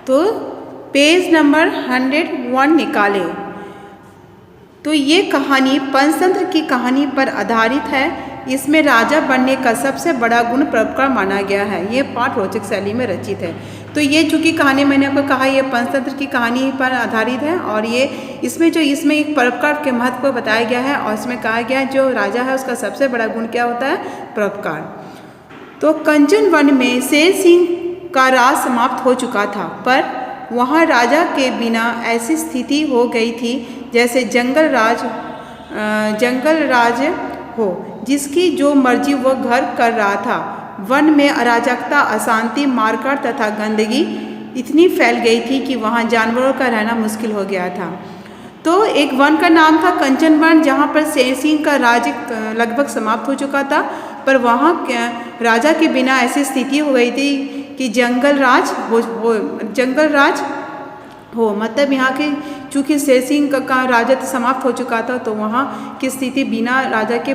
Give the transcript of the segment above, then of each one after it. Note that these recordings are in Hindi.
तो पेज नंबर 101 निकालें। तो ये कहानी पंचतंत्र की कहानी पर आधारित है। इसमें राजा बनने का सबसे बड़ा गुण परोपकार माना गया है। ये पाठ रोचक शैली में रचित है। तो ये चूँकि कहानी मैंने आपको कहा ये पंचतंत्र की कहानी पर आधारित है और ये इसमें एक परोपकार के महत्व को बताया गया है और इसमें कहा गया है जो राजा है उसका सबसे बड़ा गुण क्या होता है? परोपकार। तो कंचन वन में शेर सिंह का राज समाप्त हो चुका था, पर वहाँ राजा के बिना ऐसी स्थिति हो गई थी जैसे जंगल राज हो, जिसकी जो मर्जी वो घर कर रहा था। वन में अराजकता, अशांति, मारकाट तथा गंदगी इतनी फैल गई थी कि वहाँ जानवरों का रहना मुश्किल हो गया था। तो एक वन का नाम था कंचन वन, जहाँ पर शेर सिंह का राज लगभग समाप्त हो चुका था, पर वहाँ राजा के बिना ऐसी स्थिति हो गई थी कि जंगल राज हो, मतलब यहाँ के चूँकि शेर सिंह का राजत्व समाप्त हो चुका था तो वहाँ की स्थिति बिना राजा के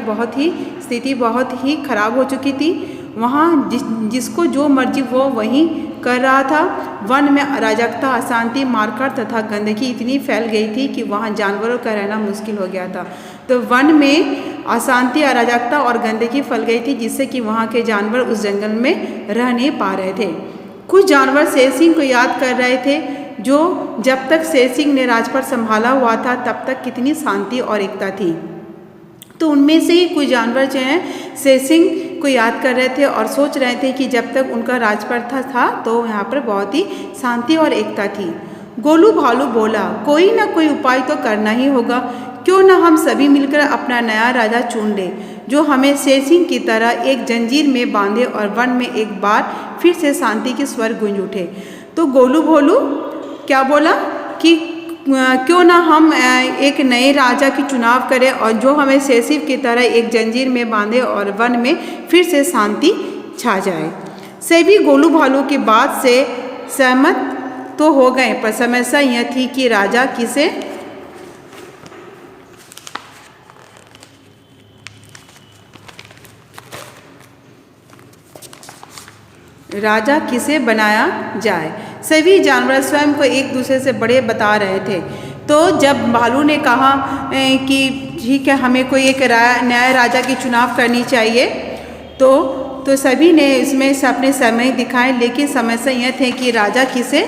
स्थिति बहुत ही खराब हो चुकी थी। वहाँ जिसको जो मर्जी वो वही कर रहा था। वन में अराजकता, अशांति, मारकाट तथा गंदगी इतनी फैल गई थी कि वहाँ जानवरों का रहना मुश्किल हो गया था। तो वन में अशांति, अराजकता और गंदगी फैल गई थी जिससे कि वहाँ के जानवर उस जंगल में रह नहीं पा रहे थे। कुछ जानवर शेर सिंह को याद कर रहे थे, जो जब तक शेर सिंह ने राजपाट संभाला हुआ था तब तक कितनी शांति और एकता थी। तो उनमें से ही कुछ जानवर जो हैं शेर सिंह को याद कर रहे थे और सोच रहे थे कि जब तक उनका राजपाट था तो यहाँ पर बहुत ही शांति और एकता थी। गोलू भालू बोला, कोई ना कोई उपाय तो करना ही होगा। क्यों ना हम सभी मिलकर अपना नया राजा चुन लें, जो हमें शेर सिंह की तरह एक जंजीर में बांधे और वन में एक बार फिर से शांति के स्वर गूंज उठे। तो गोलू भोलू क्या बोला कि क्यों ना हम एक नए राजा की चुनाव करें और जो हमें शेर सिंह की तरह एक जंजीर में बांधे और वन में फिर से शांति छा जाए। सभी गोलू भालू की बात से सहमत तो हो गए, पर समस्या यह थी कि राजा किसे बनाया जाए। सभी जानवर स्वयं को एक दूसरे से बड़े बता रहे थे। तो जब भालू ने कहा कि ठीक है हमें कोई एक नया राजा की चुनाव करनी चाहिए, तो सभी ने इसमें अपने समय दिखाए, लेकिन समस्या यह थी कि राजा किसे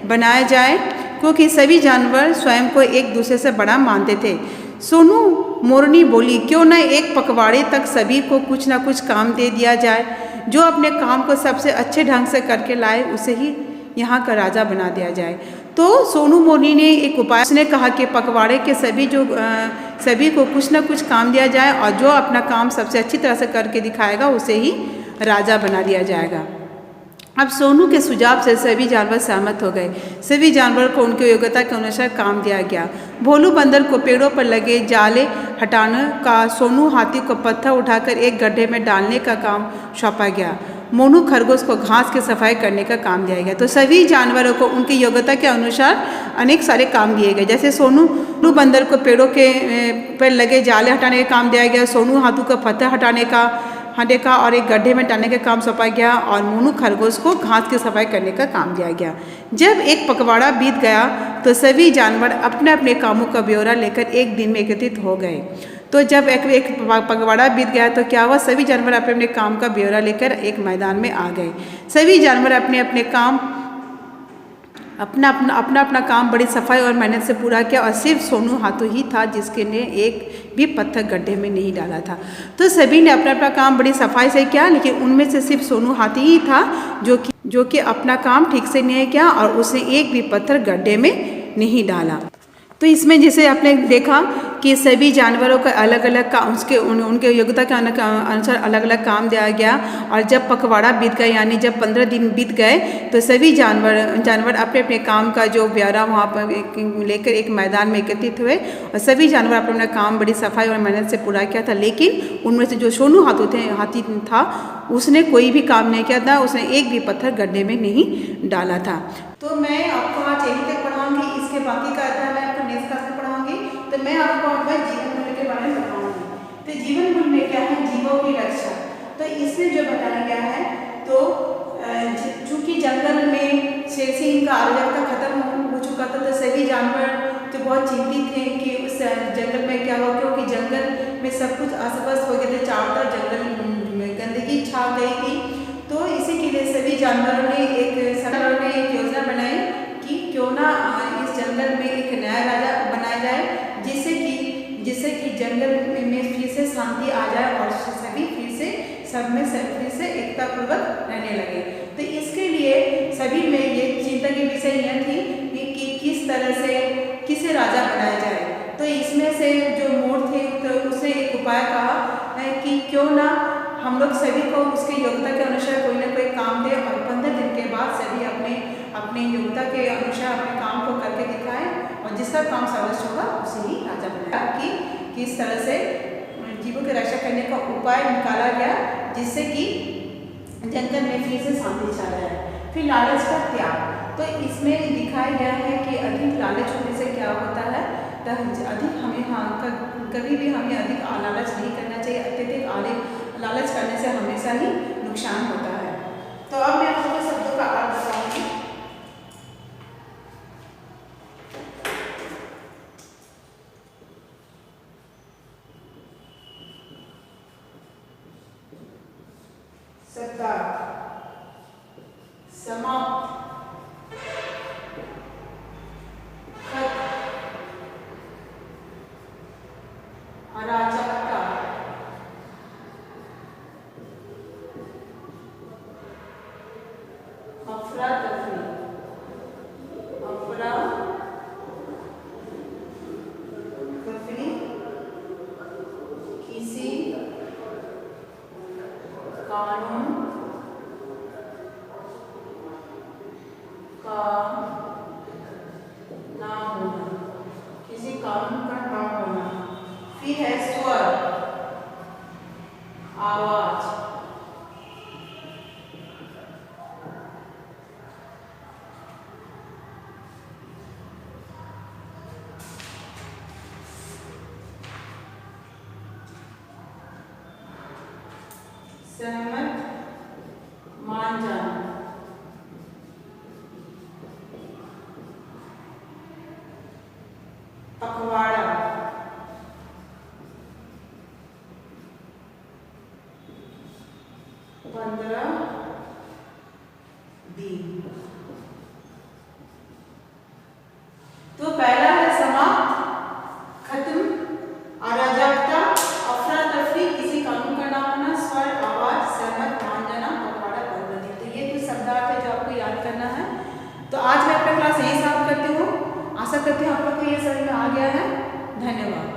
बनाया जाए, क्योंकि सभी जानवर स्वयं को एक दूसरे से बड़ा मानते थे। सोनू मोरनी बोली, क्यों न एक पखवाड़े तक सभी को कुछ ना कुछ काम दे दिया जाए। जो अपने काम को सबसे अच्छे ढंग से करके लाए उसे ही यहाँ का राजा बना दिया जाए। तो सोनू मोरनी ने एक उपाय, उसने कहा कि पखवाड़े के सभी को कुछ ना कुछ काम दिया जाए और जो अपना काम सबसे अच्छी तरह से करके दिखाएगा उसे ही राजा बना दिया जाएगा। अब सोनू के सुझाव से सभी जानवर सहमत हो गए। सभी जानवर को उनकी योग्यता के अनुसार काम दिया गया। भोलू बंदर को पेड़ों पर लगे जाले हटाने का, सोनू हाथी को पत्थर उठाकर एक गड्ढे में डालने का काम सौंपा गया। मोनू खरगोश को घास की सफाई करने का काम दिया गया। तो सभी जानवरों को उनकी योग्यता के अनुसार अनेक सारे काम दिए गए। जैसे सोनू बंदर को पेड़ों के पर लगे जाले हटाने का काम दिया गया, सोनू हाथी को पत्थर हटाने का और एक गड्ढे में डालने का काम सौंपा गया और मोनू खरगोश को घास की सफाई करने का काम दिया गया। जब एक पखवाड़ा बीत गया तो सभी जानवर अपने अपने कामों का ब्यौरा लेकर एक दिन में एकत्रित हो गए। तो जब एक पखवाड़ा बीत गया तो क्या हुआ, सभी जानवर अपने अपने काम का ब्यौरा लेकर एक मैदान में आ गए। सभी जानवर अपने अपने काम अपना काम बड़ी सफाई और मेहनत से पूरा किया और सिर्फ सोनू हाथू ही था जिसके ने एक भी पत्थर गड्ढे में नहीं डाला था। तो सभी ने अपना अपना काम बड़ी सफाई से किया, लेकिन उनमें से सिर्फ सोनू हाथी ही था जो कि अपना काम ठीक से नहीं किया और उसने एक भी पत्थर गड्ढे में नहीं डाला। तो इसमें जैसे आपने देखा कि सभी जानवरों का अलग अलग काम, उनके योग्यता के अनुसार अलग अलग काम दिया गया। और जब पखवाड़ा बीत गया यानी जब 15 दिन बीत गए तो सभी जानवर अपने अपने काम का जो ब्यौरा वहाँ पर लेकर एक मैदान में एकत्रित हुए और सभी जानवर अपना अपना काम बड़ी सफाई और मेहनत से पूरा किया था। लेकिन उनमें से जो सोनू हाथी था उसने कोई भी काम नहीं किया था, उसने एक भी पत्थर गड्ढे में नहीं डाला था। तो मैं आपको आज यहीं तक पढ़ाऊँगी, इसके बाकी का अध्याय मैं आपको नेक्स्ट क्लास में पढ़ाऊँगी। तो मैं आपको जीवन मूल्य के बारे में बताऊँगी। तो जीवन मूल्य क्या है? जीवों की रक्षा। तो इसमें जो बताया गया है, तो चूँकि जंगल में जैसे इनका अराजकता खत्म हो चुका था, तो सभी जानवर तो बहुत चिंतित थे कि उस जंगल में क्या हो, क्योंकि जंगल में सब कुछ अस्त व्यस्त हो गए थे, चारों तरफ जंगल में गंदगी छा गई थी। तो इसी के लिए सभी जानवरों ने एक योजना बनाई कि क्यों ना इस जंगल में एक नया राजा बनाया जाए, जिससे कि जंगल में फिर से शांति आ जाए और सभी फिर से एकता पूर्वक रहने लगे। तो इसके लिए सभी में ये चिंता की विषय यह थी कि किस तरह से किसे राजा बनाया जाए। तो इसमें से जो मोर थे, तो उसने एक उपाय कहा कि क्यों ना हम लोग सभी को उसके योग्यता के अनुसार कोई ना कोई काम दे, और 15 दिन के बाद सभी अपने योग्यता के अनुसार अपने काम को करके दिखाएं, और जिसका काम सर्वश्रेष्ठ होगा उसे ही राजा बनाया। कि किस तरह से जीवों की रक्षा करने का उपाय निकाला गया, जिससे कि जंगल में फिर से शांति छा जाए। फिर लालच का त्याग, तो इसमें दिखाया गया है कि अधिक लालच होने से क्या होता है, अधिक हमें कभी भी हमें अधिक लालच नहीं करना चाहिए। अत्यधिक लालच करने से हमेशा ही नुकसान होता है। तो अब मैं आपको शब्दों का अर्थ बताऊंगी। शब्दार्थ: समाप्त, अराजकता, अफरा तफरी, किसी कानून का ना होना, किसी कानून का ना होना। फिर है स्वर, आवाज, सहमत, मान जाना, पखवाड़ा, 15 दिन। तो पहला है समाप्त, खत्म, अराजकता, अफरा तफरी, किसी कानून का ना होना, स्वर, आवाज, सहमत, मान जाना, पखवाड़ा, 15 दिन। तो ये कुछ शब्दार्थ है जो आपको याद करना है। तो आज मैं अपना क्लास यहीं समाप्त करती हूँ। आशा करती हूँ आप लोग को ये समझ में आ गया है। धन्यवाद।